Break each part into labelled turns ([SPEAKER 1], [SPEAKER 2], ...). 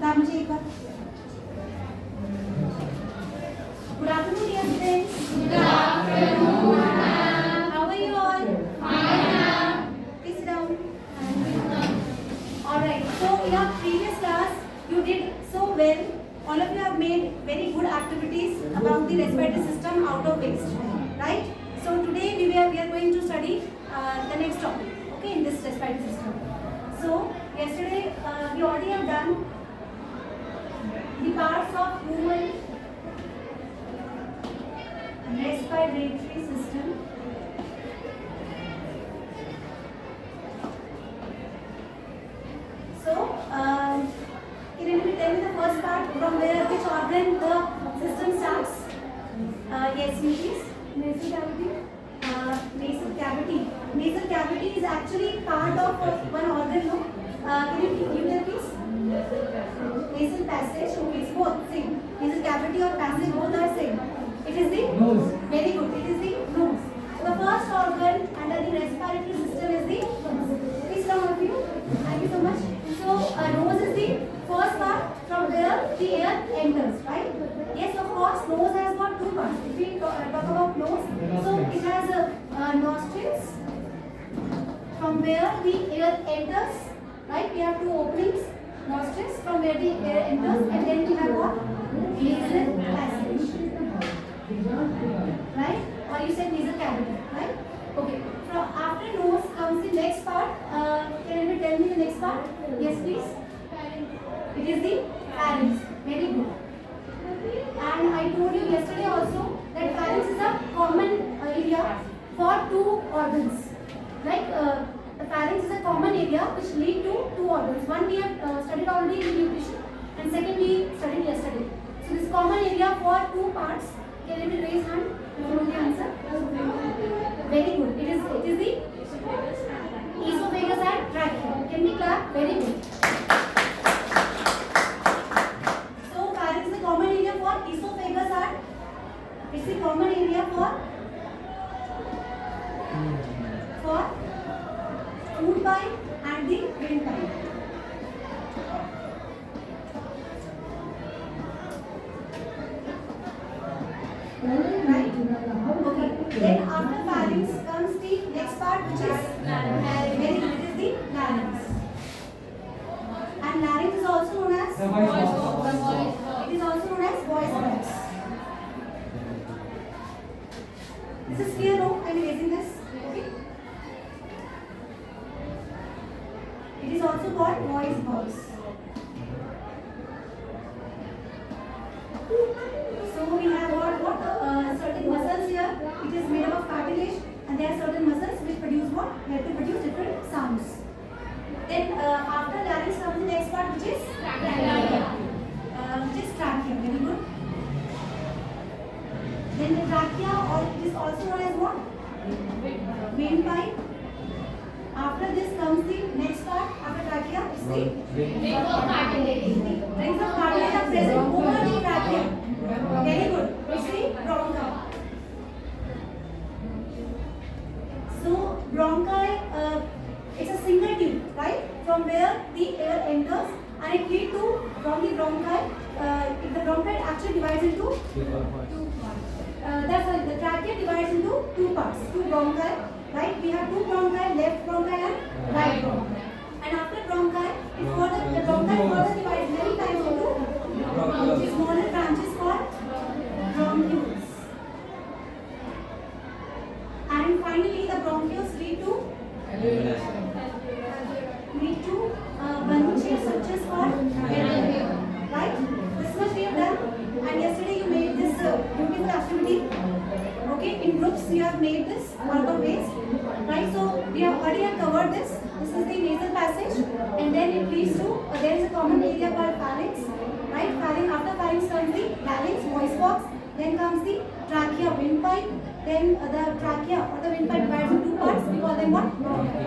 [SPEAKER 1] बता मुझे एक बार. Good afternoon, dear students.
[SPEAKER 2] Good afternoon, ma'am.
[SPEAKER 1] How are you all?
[SPEAKER 2] Fine, ma'am.
[SPEAKER 1] Please sit down. Alright, so in our previous class, you did so well. All of you have made very good activities about the respiratory system out of waste, right? So today we are going to study the next topic, okay, in this respiratory system. So yesterday we already have done the parts of human respiratory system. So, can anybody tell me the first part from where which organ the system starts? Yes, please. Nasal cavity. Nasal cavity. Nasal cavity is actually part of one organ, no? Can you give me please? Nasal passage. Okay, it's both same. Nasal cavity or passage both are same. It is the
[SPEAKER 3] nose.
[SPEAKER 1] Very good. It is the nose. So the first organ under the respiratory system is the nose. Please come all of you. Thank you so much. So nose is the first part from where the air enters, right? Yes, of course. Nose has got two parts. If we talk about nose, so it has nostrils from where the air enters, right? We have two openings, nostrils from where the air enters, and then we have what? Nasal passage, right? Or you said nasal cavity, right? Okay. From after nose comes the next part. Can you tell me the next part? Yes, please. It is the pharynx. Very good. And I told you yesterday also that pharynx is a common area for two organs. Like the pharynx is a common area which lead to two organs. One we have studied already in nutrition, and second we studied yesterday. So this common area for two parts. Can you raise hand if you know the answer? Very good. It is the esophagus and trachea. Can we clap? Very good. So pharynx is the common area for esophagus and it's the common area for food pipe and the windpipe. Right? Okay. Then after pharynx comes the next part, which is larynx. Very good. It is the larynx. And larynx is also known as it is also known as voice box. This is clear, no? I am raising this. Okay. It is also called voice box. So we have got certain muscles here. It is made up of cartilage, and there are certain muscles which produce what? They have to produce different sounds. Then after larynx comes the next part, which is trachea. Which is trachea. Very good. Then the trachea, or it is also known as what? Windpipe. After this comes the next part. After trachea, it's the
[SPEAKER 2] Rings of cartilage.
[SPEAKER 1] rings of cartilage are present over the trachea. Very good. It's the bronchi. So bronchi, it's a single tube, right? From where the air enters, and it leads to from the bronchi. The bronchi actually divides into two parts. That's why the trachea divides into two parts, two bronchi. Right? We have two bronchi, left bronchi and right bronchi. And after bronchi, the bronchi further divides many times into smaller branches called bronchioles. And finally, the bronchioles lead to balloon-shaped structures called alveoli. Right? This much we have done. And yesterday you made this beautiful activity. Okay, in groups you have made this out of waste. Right? So we have already covered this. This is the nasal passage, and then it leads to there is a common area called pharynx. Right? Pharynx, after pharynx comes the larynx, voice box. Then comes the trachea, windpipe. Then the trachea or the windpipe divides into two parts. We call them what? Bronchi.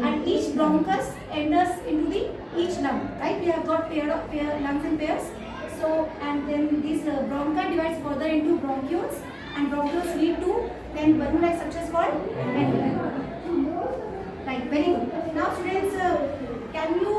[SPEAKER 1] And each bronchus enters into each lung. Right? We have got lungs in pairs. So and then these bronchi divides further into bronchioles, and bronchioles lead to then balloon-like structures called alveoli. Right, very good. Now students, can you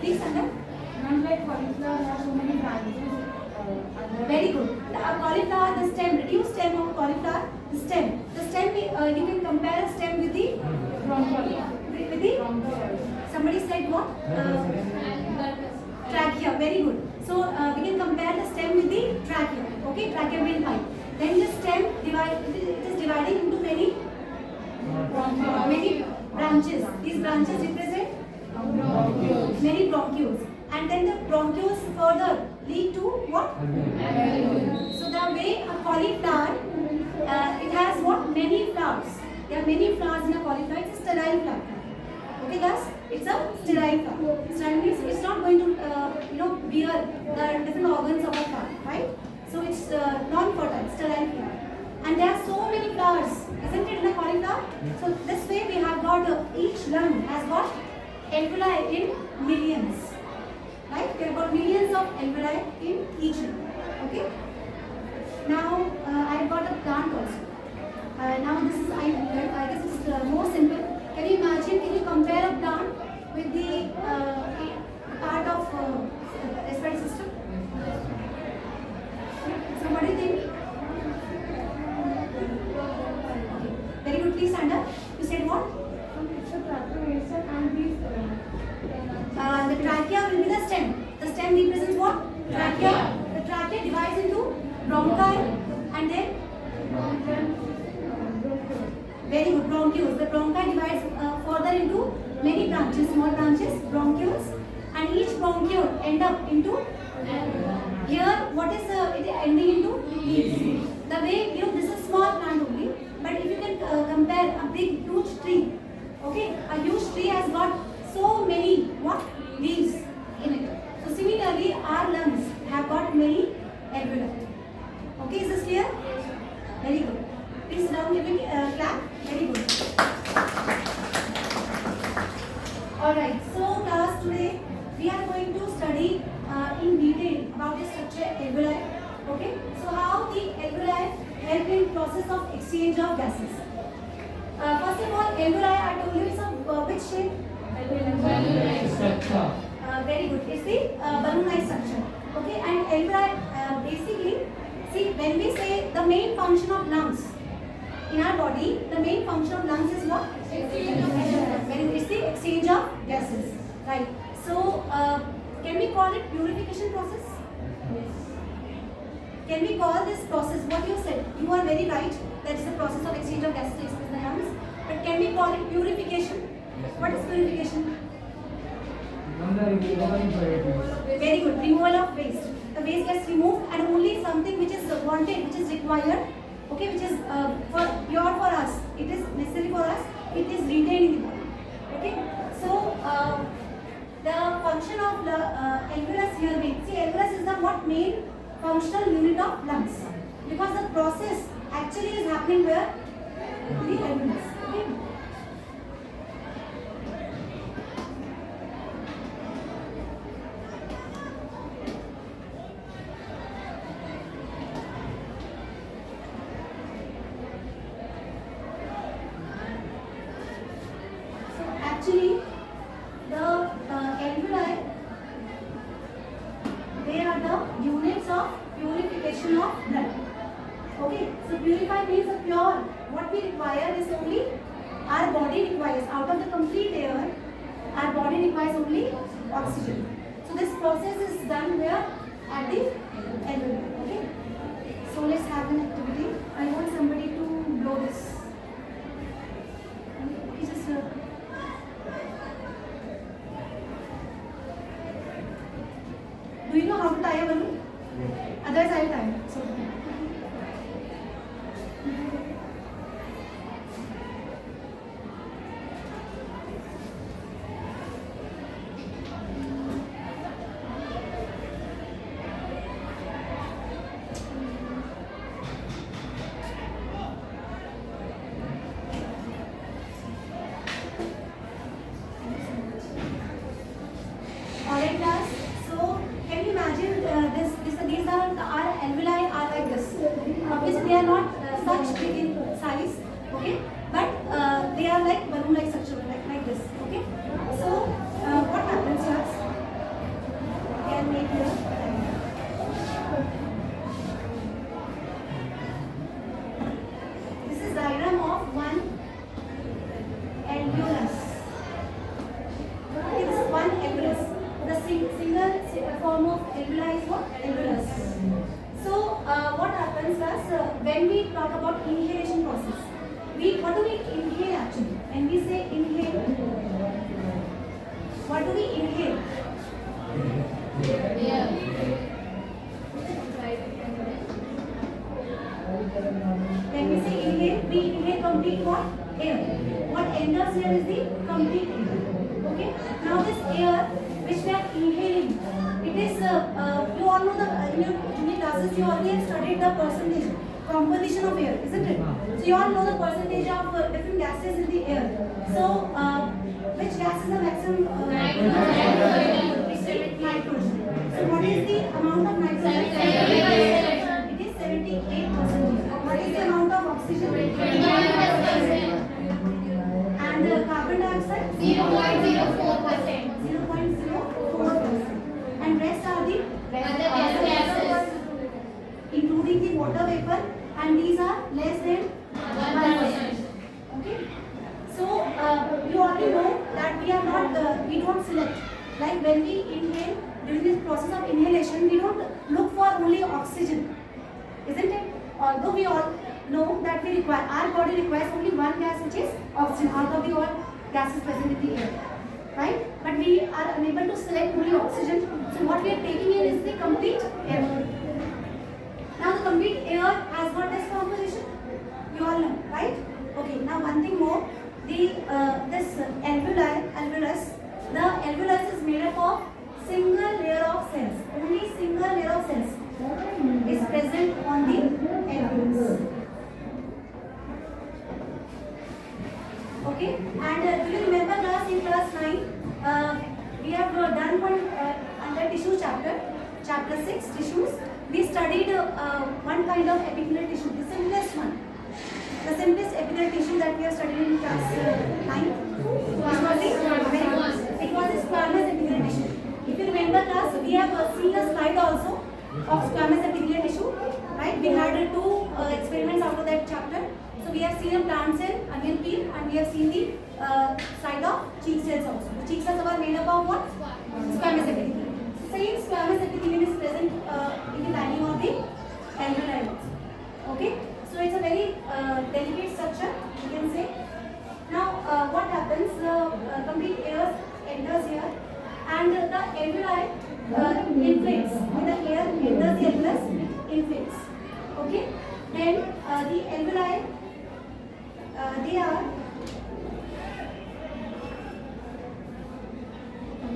[SPEAKER 1] Please stand up.
[SPEAKER 3] Not like cauliflower has so many branches.
[SPEAKER 1] Very good. The cauliflower, the stem, reduced stem of cauliflower, the stem. The stem, you can compare a stem with the, somebody said what? Trachea. Very good. So we can compare the stem with the trachea. Okay, trachea windpipe. Then the stem it is dividing into many branches. These branches represent many bronchioles. And then the bronchioles further lead to what? So the way a cauliflower, it has what? Many flowers. There are many flowers in a cauliflower. It's a sterile flower. Okay, guys? It's a sterile flower. Sterile means it's not going to, bear the different organs of a flower, right? So it's non-fertile, sterile flower. And there are so many flowers, isn't it, in a cauliflower? So this way we have got each lung has got alveoli in millions. Right? There are about millions of alveoli in each lung. Okay? Now I've got a plant also. Now this is, I guess it's more simple. Can you imagine, can you compare a plant with the part of respiratory system? Somebody think? Okay. Very good, please stand up. You said what?
[SPEAKER 3] It's a trachea and these.
[SPEAKER 1] The trachea will be the stem. The stem represents what? Trachea. The trachea divides into bronchi and then very good, bronchioles. The bronchi divides further into many branches, small branches, bronchioles, and each bronchiole end up into here. What is it ending into? Leaves. The way this is a small plant only, but if you can compare a big huge tree, okay, a huge tree has got so many what? Leaves in it. So similarly, our lungs have got many alveoli. Okay, is this clear? Very good. Please sit down, give me clap. Very good. Alright, so class, today we are going to study in detail about the structure alveoli. Okay, so how the alveoli help in process of exchange of gases. First of all, alveoli, I told you it's of which shape? Very good. It's the balloon-like structure. Okay, and alveoli basically, see, when we say the main function of lungs in our body, the main function of lungs is what? It's the exchange of gases, right? So, can we call it purification process? Can we call this process, what you said, you are very right, that is the process of exchange of gases takes place in the lungs, but can we call it purification? What is purification? Very good, removal of waste. The waste gets removed and only something which is wanted, which is required, okay, which is pure for us, it is necessary for us, it is retained in the body. Okay, so the function of the alveolus here means, see, alveolus is the what main functional unit of lungs, because the process actually is happening where? In the alveolus. Okay. Actually, the alveoli, they are the units of purification of blood. Okay, so purify means the pure. What we require is only our body requires. Out of the complete air, our body requires only oxygen. So this process is done where? At the alveoli. Okay. So let's have an activity. I want somebody to blow this. Okay, just. Do you know how to tie a balloon? Otherwise, I will tie it. So, alright, class. So, can you imagine these are our alveoli are like this. Obviously, they are not such big in size, okay? But they are like balloon-like structure, like this, okay? So, what happens, class? form of alveoli is what? Alveolus. So what happens is when we talk about inhalation process, what do we inhale actually? When we say inhale, what do we inhale? When we say inhale, we inhale complete what? Air. What enters here is the complete air. Okay. Now this air which we are inhaling, it is you all know the in your junior classes you already have studied the percentage composition of air, isn't it? So you all know the percentage of different gases in the air. So which gas is the maximum? Nitrogen. So what is the amount of nitrogen?
[SPEAKER 2] 78%.
[SPEAKER 1] It is 78%. What is the amount of oxygen?
[SPEAKER 2] 21%.
[SPEAKER 1] And carbon dioxide?
[SPEAKER 2] 0.04%.
[SPEAKER 1] 0.04%. And rest are the
[SPEAKER 2] Other gases.
[SPEAKER 1] including the water vapor, and these are less than
[SPEAKER 2] 1%.
[SPEAKER 1] Okay. So you already know that we are not we don't select, like when we inhale, during this process of inhalation we don't look for only oxygen, isn't it? Although we all know that we require, our body requires only one gas, which is oxygen, out of the all gases present in the air, right? But we are unable to select only oxygen. So what we are taking in is the complete air. Now the complete air has got this composition, you all know, right? Okay. Now one thing more, the this alveolus, the alveolus is made up of single layer of cells. Only single layer of cells is present on the alveolus. Okay. And do you remember class in class 9? We have done one under tissue chapter 6 tissues. We studied one kind of epithelial tissue, the simplest one. The simplest epithelial tissue that we have studied in class 9. It was a squamous epithelial tissue. If you remember class, we have seen a slide also of squamous epithelial tissue, right? We had two experiments out of that chapter. So we have seen a plant cell, onion peel, and we have seen the side of cheek cells also. The cheek cells are made up of what? Squamous epithelium. Same squamous epithelium is present in the lining of the alveoli. Okay, so it's a very delicate structure, you can say. Now, what happens? Complete air enters here, and the alveoli inflates. When the air enters the alveolus, it inflates. Okay, then the alveoli,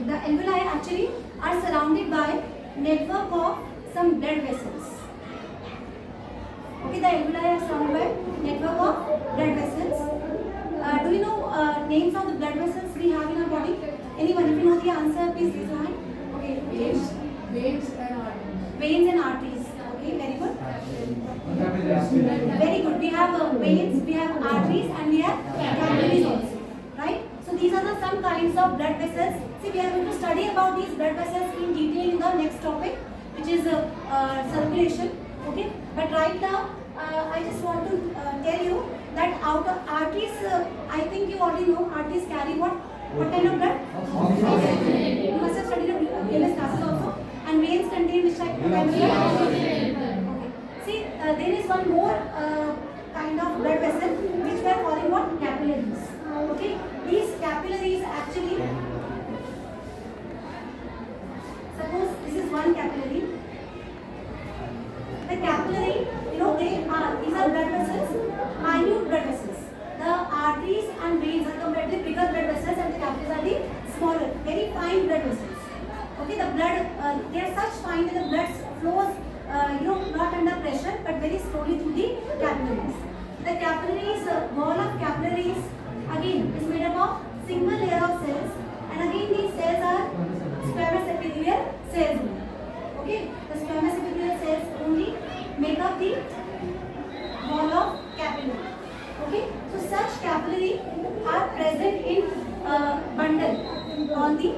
[SPEAKER 1] the alveoli actually are surrounded by network of some blood vessels. Okay, the alveoli are surrounded by network of blood vessels. Do you know names of the blood vessels we have in our body? Anyone? If you know the answer, please raise your hand. Okay, veins and arteries. Okay, very good. Very good. We have veins, we have arteries, and we have capillaries also. Right? So these are the some kinds of blood vessels. See, we are going to study about these blood vessels in detail in the next topic, which is circulation. Okay, but right now I just want to tell you that out of arteries, I think you already know arteries carry what kind of blood? You must have studied BMS classes also. And veins contain which type of blood? Okay. See, there is one more kind of blood vessel which we are calling what? Capillaries. Okay, these capillaries actually, suppose this is one capillary. The capillary, these are blood vessels, minute blood vessels. The arteries and veins are comparatively bigger blood vessels, and the capillaries are the smaller, very fine blood vessels. Okay, the blood, they are such fine that the blood flows, not under pressure, but very slowly through the capillaries. The capillaries, wall of capillaries, again, is made up of single layer of cells, and again these cells are squamous epithelial cells. Okay, the squamous epithelial cells only make up the wall of capillary. Okay, so such capillary are present in bundle on the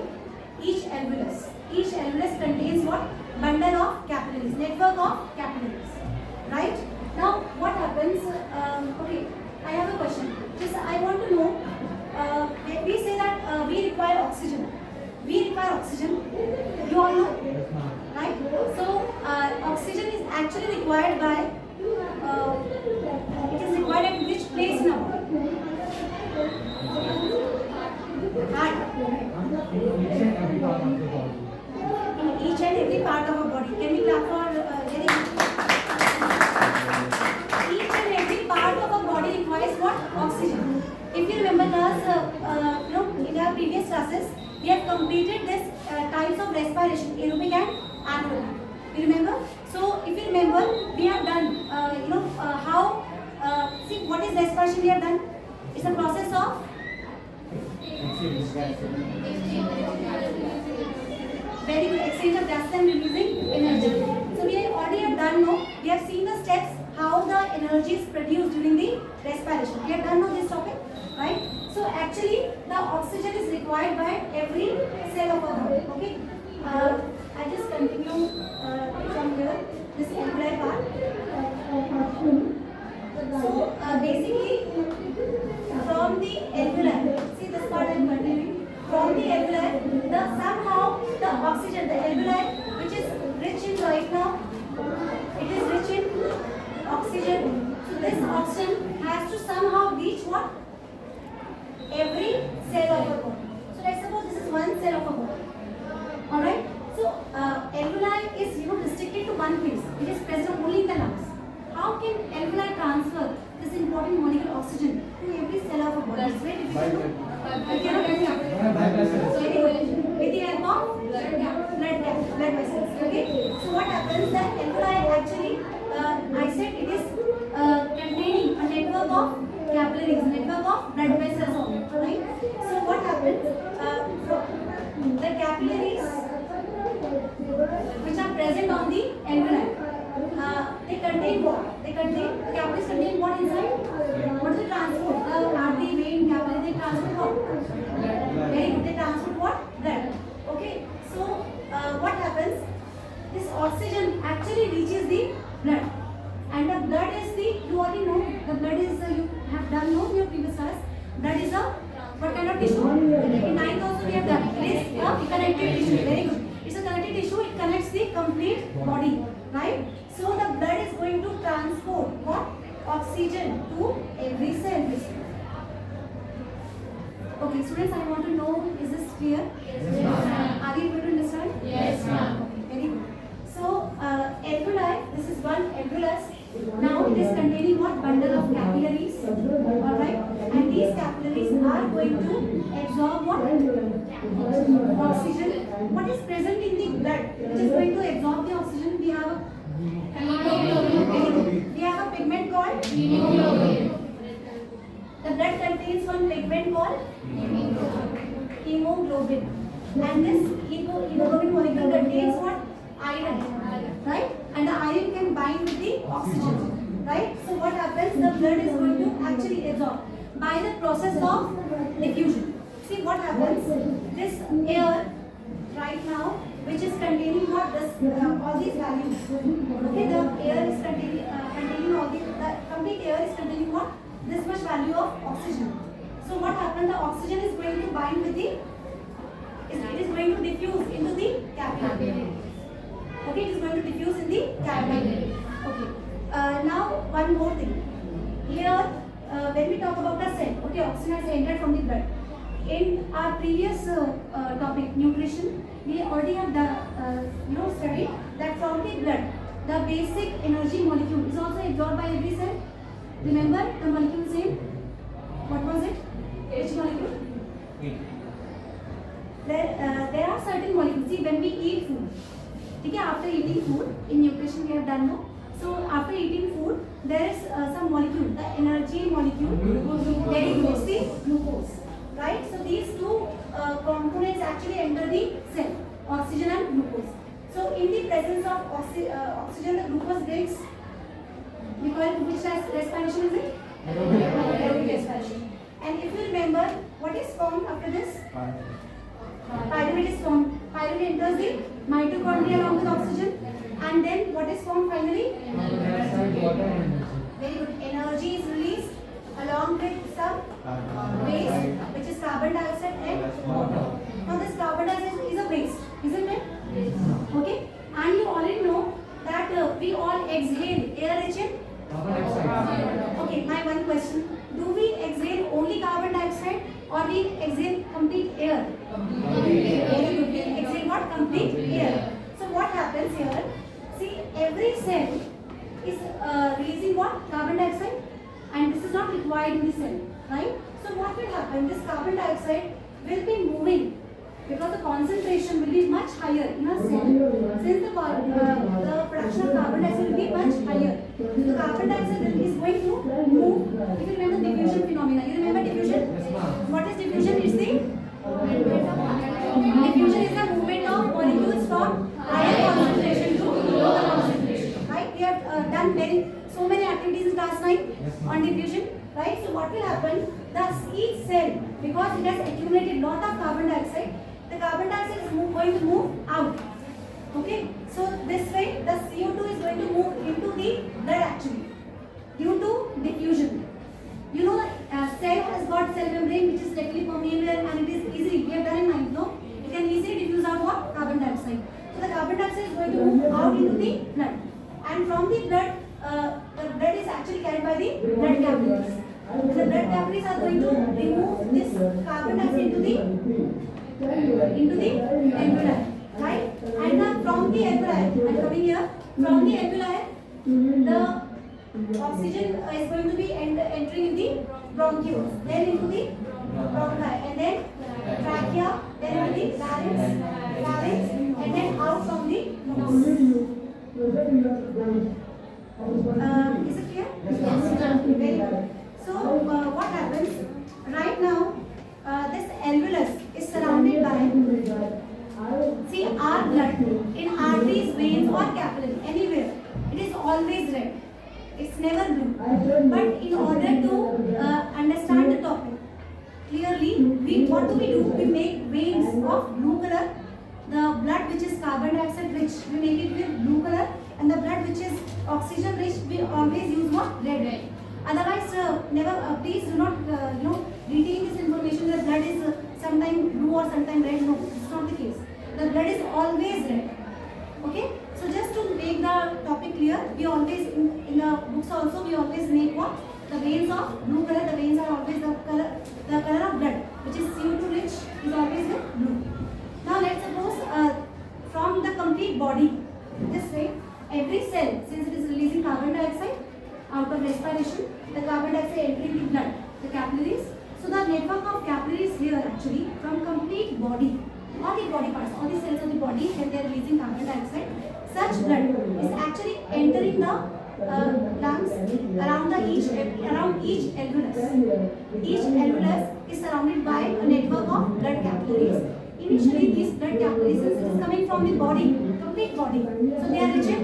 [SPEAKER 1] each alveolus. Each alveolus contains what? Bundle of capillaries, network of capillaries. Right? Now, what happens? Okay, I have a question. Just I want to know. We say that we require oxygen. We require oxygen. You all know. actually required by, it is required at which place in our body? Heart. In each and every part of our body. Can we clap for very good? Each and every part of our body requires what? Oxygen. If you remember us, in our previous classes, we have completed this types of respiration, aerobic and anaerobic. You remember? So if you remember, we have done, see what is respiration we have done? It's a process of very good exchange of gas and releasing energy. So we already have done now. We have seen the steps how the energy is produced during the respiration. We have done now this topic, right? So actually the oxygen is required by every cell of our body. Okay. I just continue from here. This alveolar part. So basically from the alveolar, see this part I am continuing. From the alveolar, somehow the oxygen, the alveolar, which is rich in right now, it is rich in oxygen. So this oxygen has to somehow reach what? Every cell of our body. So let's suppose this is one cell of our body. Alright? So alveoli is restricted to one place. It is present only in the lungs. How can alveoli transfer this important molecule oxygen to every cell of our body? It's very difficult. With the help of blood vessels. Okay. So what happens that alveoli actually, I said it is containing a network of capillaries, network of blood vessels, right? So what happens? The capillaries which are present on the alveoli, they contain what? Capillaries contain what inside? What is the transport? The artery, vein, capillary, they transport what? Very good. They transport what? Blood. Okay. So what happens? This oxygen actually reaches the blood, and the blood is you already know the blood is you have done know in your previous class. Blood is a what kind of tissue? In 9th also we have done. It is a connective tissue. Very good. It's a connective tissue. It connects the complete body, right? So the blood is going to transport what? Oxygen to every cell. Okay, students, I want to know, is this clear?
[SPEAKER 2] Yes, ma'am.
[SPEAKER 1] Are you able to understand?
[SPEAKER 2] Yes, ma'am.
[SPEAKER 1] Okay, very good. So, alveoli, this is one alveolus. Now it is containing what? Bundle of capillaries. Alright? And these capillaries are going to absorb what? Oxygen. What is present in the blood? Which is going to absorb the oxygen? We have a pigment called
[SPEAKER 2] Hemoglobin.
[SPEAKER 1] the blood contains one pigment called hemoglobin. And this hemoglobin molecule contains what? Iron. Right? And the iron can bind with the oxygen. Right? So what happens? The blood is going to actually absorb by the process of diffusion. See what happens? This air right now, which is containing what? All these values. Okay, the air is containing all these. The complete air is containing what? This much value of oxygen. So what happens? The oxygen is going to bind with the. It is going to diffuse into the capillary. Okay, it is going to diffuse in the capillary. Okay. Now one more thing. Here, when we talk about the cell, okay, oxygen has entered from the blood. In our previous topic, nutrition, we already have studied that from the blood, the basic energy molecule is also absorbed by every cell. Remember the molecule's name? What was it? Which molecule? There are certain molecules. See, when we eat food, okay, after eating food, in nutrition we have done no. So after eating food, there is some molecule, the energy molecule. Very good. It's the glucose, right? So these two components actually enter the cell, oxygen and glucose. So in the presence of oxygen, the glucose breaks. We call it which respiration is it? Aerobic respiration. And if you remember, what is formed after this? Pyruvate is formed. Pyruvate enters the mitochondria along with oxygen, and then what is formed finally? Very good. Energy is released along with some waste, which is carbon dioxide and water. Now this carbon dioxide is a waste, isn't it? Okay. And you already know that we all exhale air rich in? Okay, my one question. Do we exhale only carbon dioxide or we exhale complete air? Very good. We exhale what? Complete air. So what happens here? See, every cell is releasing what? Carbon dioxide, and this is not required in the cell, right? So what will happen? This carbon dioxide will be moving because the concentration will be much higher in a cell. Since the production of carbon dioxide will be much higher, the carbon dioxide is going to move. If you remember diffusion phenomena, you remember diffusion? What is diffusion? It's the diffusion is the movement of molecules from higher concentration to lower concentration. Right? We have done so many activities in class 9 on diffusion. Right? So what will happen? Thus each cell, because it has accumulated lot of carbon dioxide, the carbon dioxide is going to move out. Okay? So this way the CO2 is going to move into the blood actually due to diffusion. You know the cell has got cell membrane which is readily permeable and it is easily, we have done in mind, no? It can easily diffuse out what? Carbon dioxide. So the carbon dioxide is going to move out into the blood, and from the blood is actually carried by the blood capillaries. The blood capillaries are going to remove this carbon dioxide into the alveoli, right? And from the alveoli, I'm coming here, from the alveoli, the oxygen is going to be entering in the bronchioles, then into the bronchi, and then trachea, then into the larynx, and then out from the nose. Is it clear?
[SPEAKER 2] Yes, ma'am.
[SPEAKER 1] Very good. So what happens right now? This alveolus is surrounded by, see, our blood in arteries, veins or capillary, anywhere, it is always red. It's never blue. But in order to understand the topic clearly, what do? We make veins of blue color. The blood which is carbon dioxide rich, we make it with blue color, and the blood which is oxygen rich, we always use what? Red. Otherwise, never. Please do not, retain this information that blood is sometimes blue or sometimes red. No, it's not the case. The blood is always red. Okay. So just to make the topic clear, we always in the books also we always make what? The veins of blue color. The veins are always the color of blood, which is CO2 rich, is always with blue. Now let's suppose from the complete body, this way, every cell, since it is releasing carbon dioxide out of respiration, the carbon dioxide entering the blood, the capillaries. So the network of capillaries here actually from complete body, all the body parts, all the cells of the body, when they are releasing carbon dioxide, such blood is actually entering the lungs around each alveolus. Each alveolus is surrounded by a network of blood capillaries. Initially, these blood capillaries, since it is coming from the body, complete body, so they are rich in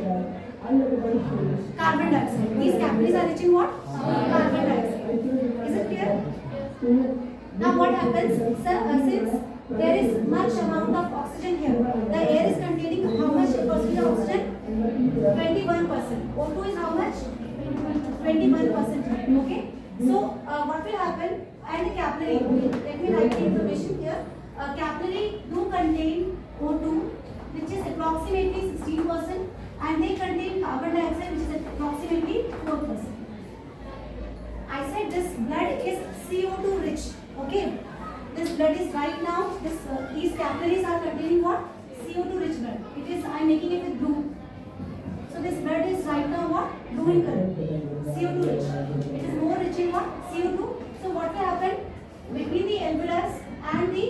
[SPEAKER 1] carbon dioxide. These capillaries are rich in what? Carbon dioxide. Is it clear? Now what happens? Since there is much amount of oxygen here, the air is containing how much percentage of oxygen? 21%. O2 is how much? 21%. Okay. So what will happen? And the capillary, let me write the information here. Capillary do contain O2, which is approximately 16%, and they contain carbon dioxide, which is approximately 4%. I said this blood is CO2 rich. Okay. This blood is right now, these capillaries are containing what? CO2 rich blood. It is, I am making it with blue. So this blood is right now what? Blue in color. CO2 rich. It is more rich in what? CO2. So what will happen? Between the alveolus and the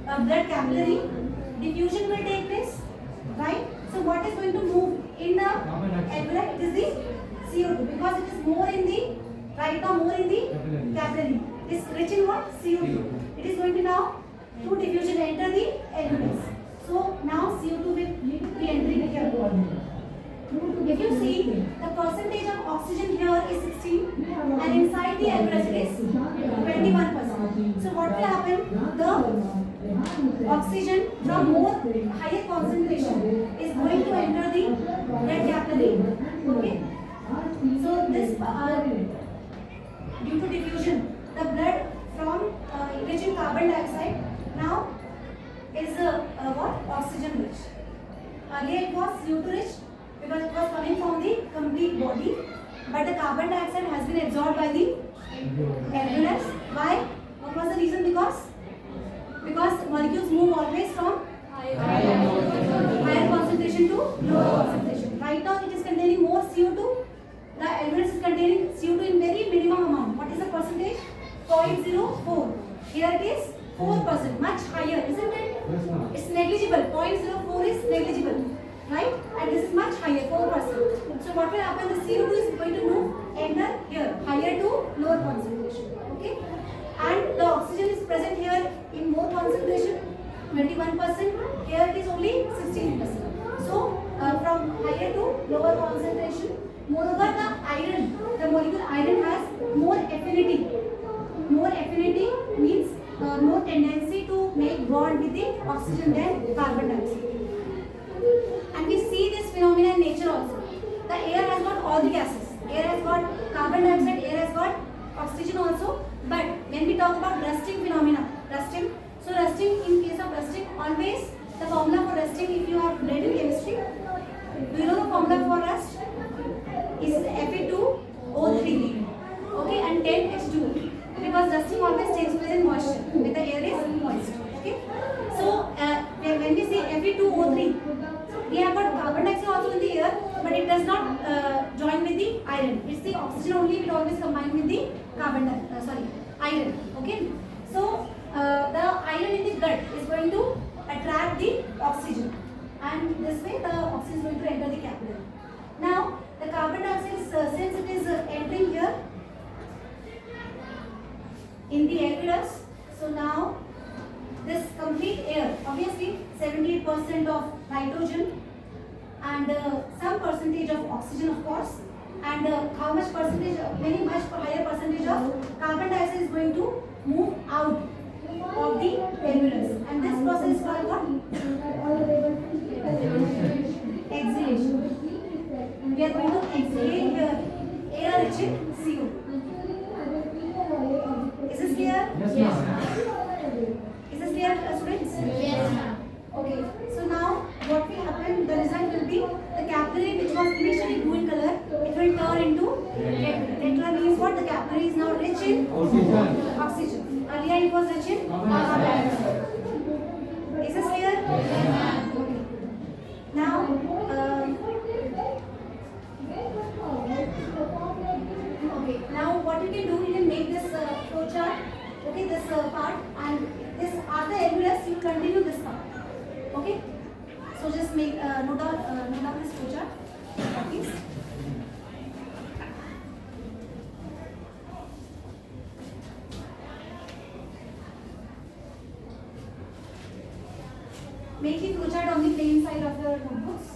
[SPEAKER 1] blood capillary, diffusion will take place. Right? So what is going to move in the alveoli? It is the CO2, because it is more in the, right now more in the capillary. It is rich in what? CO2. It is going to now, through diffusion, enter the alveolus. So now CO2 will be entering here. If you see, the percentage of oxygen here is 16 and inside the alveolus it is 21%. So what will happen? The oxygen from more higher concentration is going to enter the blood capillary. Okay. So this due to diffusion, the blood from rich in carbon dioxide now is what? Oxygen rich. Earlier it was CO2 rich because it was coming from the complete body, but the carbon dioxide has been absorbed by the alveolus. Why? What was the reason? Because molecules move always from higher concentration to lower concentration. Right now it is containing more CO2. The alveolus is containing CO2 in very minimum amount. What is the percentage? 0.04. Here it is 4%, much higher, isn't it? It's negligible. 0.04 is negligible, right? And this is much higher, 4%. So what will happen? The CO2 is going to move enter here, higher to lower concentration. Okay? And the oxygen is present here in more concentration, 21%. Here it is only 16%. So from higher to lower concentration. Moreover, the iron, the molecule iron has more affinity. More affinity means more tendency to make bond with the oxygen than carbon dioxide. And we see this phenomenon in nature also. The air has got all the gases. Air has got carbon dioxide, air has got oxygen also. But when we talk about rusting phenomena, so rusting, in case of rusting, always the formula for rusting, if you have read in chemistry, do you know the formula for rust? Is Fe2O3, okay, and 10H2. Because rusting always takes place in moisture, when the air is moist. Okay, so when we say Fe2O3, we have got carbon dioxide also in the air, but it does not join with the iron. It's the oxygen only. It always combine with the iron. Okay, so the iron in the blood is going to attract the oxygen, and this way the oxygen is going to enter the capillary. Now the carbon dioxide, since it is entering here in the alveolus, so now this complete air, obviously 78% of nitrogen and some percentage of oxygen, of course, and how much percentage, very much higher percentage of carbon dioxide is going to move out of the alveolus, and this process is called what? Exhalation. We are going to exhale here air rich in CO. Is this clear?
[SPEAKER 2] Yes.
[SPEAKER 1] Is this clear, students?
[SPEAKER 2] Yes, ma'am.
[SPEAKER 1] Okay. So now what will happen? The result will be the capillary, which was initially blue in color, it will turn into red. Red color means what? The capillary is now rich in oxygen. Earlier it was rich in carbon dioxide. Is this clear?
[SPEAKER 2] Yes, ma'am.
[SPEAKER 1] Okay. Now. Okay, now what you can do, you can make this flow chart, okay, this part, and this after alveolus, you continue this part, okay. So just make note down this flow chart, please. Make the flow chart on the plain side of your notebooks.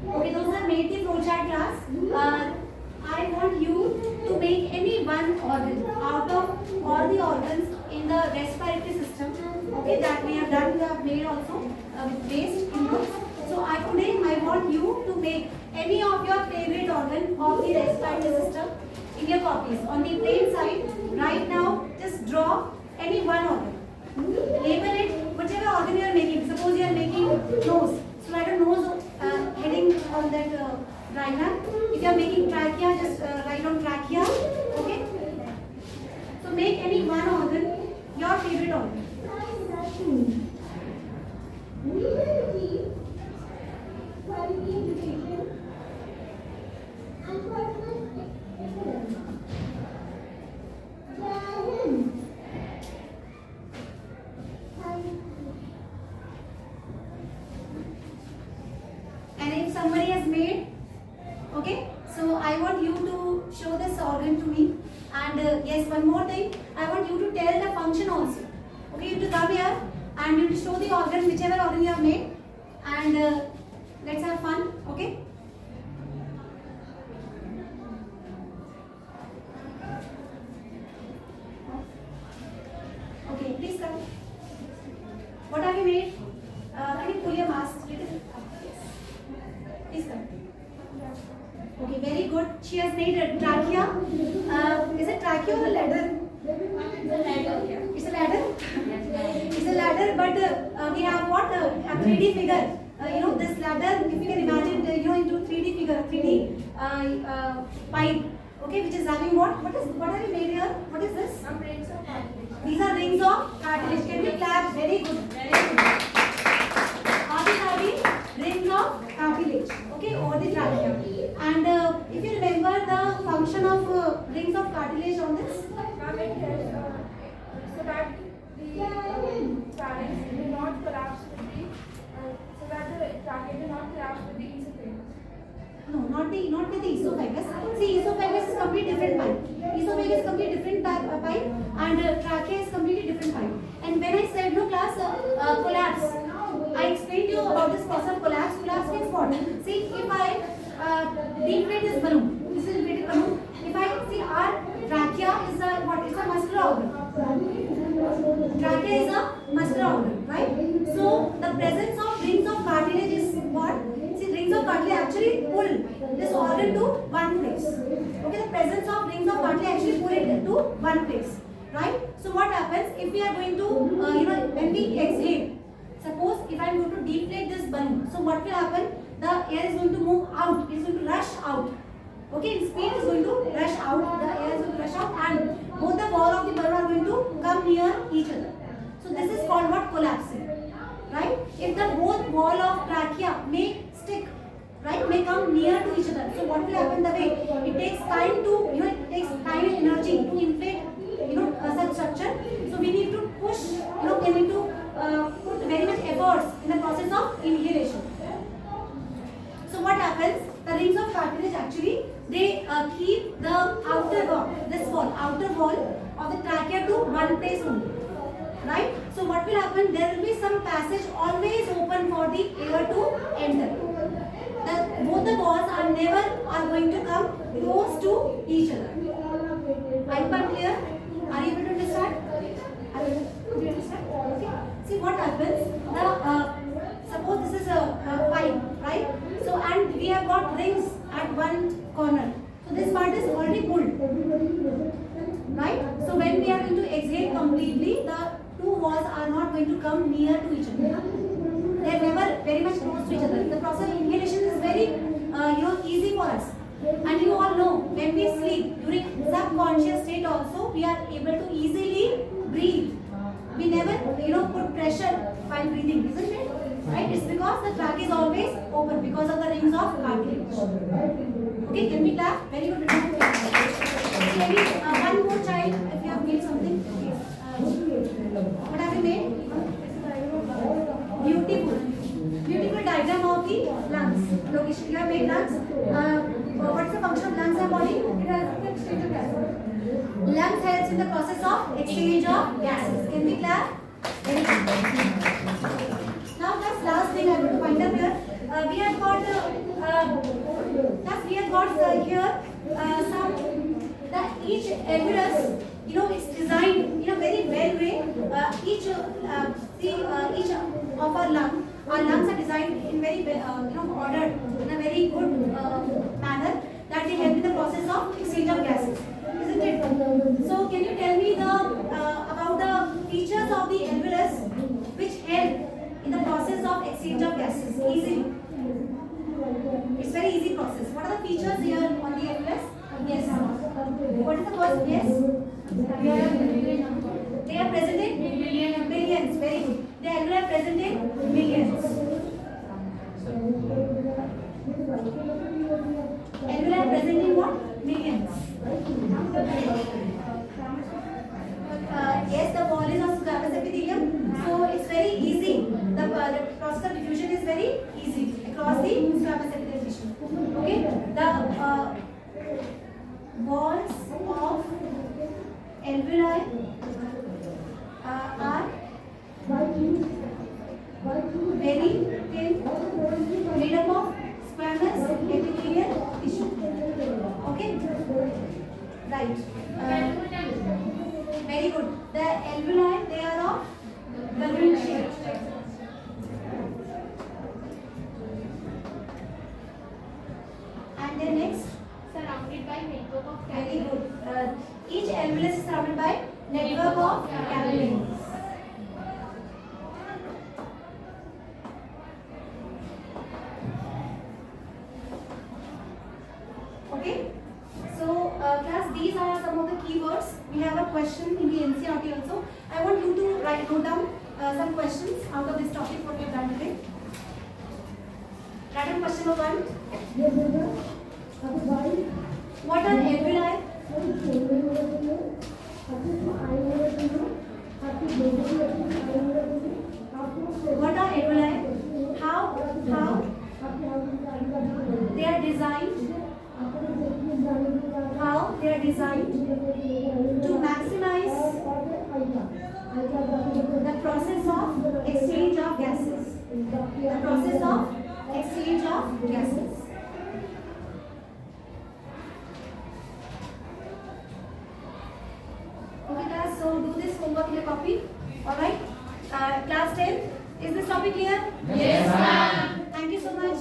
[SPEAKER 1] Okay, those are made the flowchart class. I want you to make any one organ out of all the organs in the respiratory system. Okay, that we have done, we have made also with waste inputs. So today I want you to make any of your favorite organ of the respiratory system in your copies. On the plain side, right now, just draw any one organ. Label it, whichever organ you are making. Suppose you are making nose. So write a nose heading on that diagram. If you are making trachea, just write on trachea. Okay? So make any one organ your favorite organ.
[SPEAKER 4] Quality education and personal
[SPEAKER 1] Okay, so I want you to show this organ to me. And yes, one more thing, I want you to tell the function also. Okay, you have to come here and you have to show the organ, whichever organ you have made. And let's have fun. Okay. Okay, please come. What have you made? Can you pull your mask a little? Yes. Please come. Okay, very good. She has made a trachea. Is it trachea or a ladder?
[SPEAKER 2] It's a ladder.
[SPEAKER 1] It's a ladder? It's a ladder, but we have what? A 3D figure. This ladder, if you can imagine, into 3D figure, 3D pipe. Okay, which is having what? What have you made here? What is this?
[SPEAKER 3] Rings of cartilage.
[SPEAKER 1] These are rings of cartilage. Can we clap? Very good. Very good. These are the rings of cartilage. Okay, over the trachea. And if you remember the function of rings of cartilage on this.
[SPEAKER 3] So that the pharynx will not collapse with the, so that the trachea will not collapse with the esophagus.
[SPEAKER 1] No, not with the esophagus. See, esophagus is completely different pipe. Esophagus is completely different pipe, and trachea is completely different pipe. And when I said no class collapse, I explained to you about this process of collapse. Collapse means what? See, if I deflate this balloon, this is inflated balloon. If I see our trachea is a what? It's a muscular organ. Trachea is a muscular organ, right? So the presence of rings of cartilage is what? See, rings of cartilage actually pull this organ to one place. Okay, the presence of rings of cartilage actually pull it to one place, right? So what happens if we are going to, when we exhale, suppose if I am going to deflate this balloon, so what will happen? The air is going to move out, it is going to rush out. Okay, in speed is going to rush out, the air is going to rush out, and both the wall of the balloon are going to come near each other. So this is called what? Collapsing, right? If the both wall of trachea may stick, right, may come near to each other. So what will happen the way? It takes time to, it takes time and energy to inflate, such structure. So we need to push, we need to put very much efforts in the process of inhalation. So what happens? The rings of cartilage actually, they keep the outer wall, outer wall of the trachea to one place only. Right? So what will happen? There will be some passage always open for the air to enter. Both the walls are going to come close to each other. Are you clear? Are you able to understand? Do you understand? Okay. See what happens? Suppose this is a pipe, right? So and we have got rings at one corner. So this part is already pulled, right? So when we are going to exhale completely, the two walls are not going to come near to each other. They are never very much close to each other. The process of inhalation is very easy for us. And you all know, when we sleep, during subconscious state also, we are able to easily breathe. We never, put pressure while breathing, isn't it? Right? It's because the trachea is always open because of the rings of cartilage. Okay, can we clap? Very good. Maybe one more child, if you have made something. What have you made? Beautiful diagram of the lungs. Location. You have made lungs. What's the function of lungs and body? It has the exchange of gases. Lungs helps in the process of exchange of gases. Can we clap? Very good. Now that's last thing I want to find up here. We have got here some each alveolus, it's designed in a very well way. Each of our lungs are designed in very ordered in a very good manner that they help in the process of exchange of gases, isn't it? So can you tell me about the features of the alveolus which help in the process of exchange of gases easily? It's very easy process. What are the features here on the alveolus? Yes. What is the first? Yes. They are present in millions. Very good. The alveoli are present in millions. Alveoli are present in what? Millions. Yes, the wall is of squamous epithelium, so it's very easy. The process of diffusion is very easy across the squamous epithelial tissue. Okay, the walls of alveoli are very thin, made up of squamous epithelial tissue. Okay, right. Very good. The alveoli, they are of balloon shape. And then next,
[SPEAKER 2] Surrounded by network of
[SPEAKER 1] very
[SPEAKER 2] capillaries.
[SPEAKER 1] good. Each alveolus is surrounded by network of capillaries. Okay. So, class, these are some of the keywords. We have a question in the NCERT also. I want you to note down some questions out of this topic what we have done today. Write down question number 1. What are alveoli? What are alveoli? How they are designed? How they are designed to maximize the process of exchange of gases. The process of exchange of gases. Okay, class. So do this homework in a copy. All right. Class 10. Is this topic clear?
[SPEAKER 2] Yes, ma'am.
[SPEAKER 1] Thank you so much.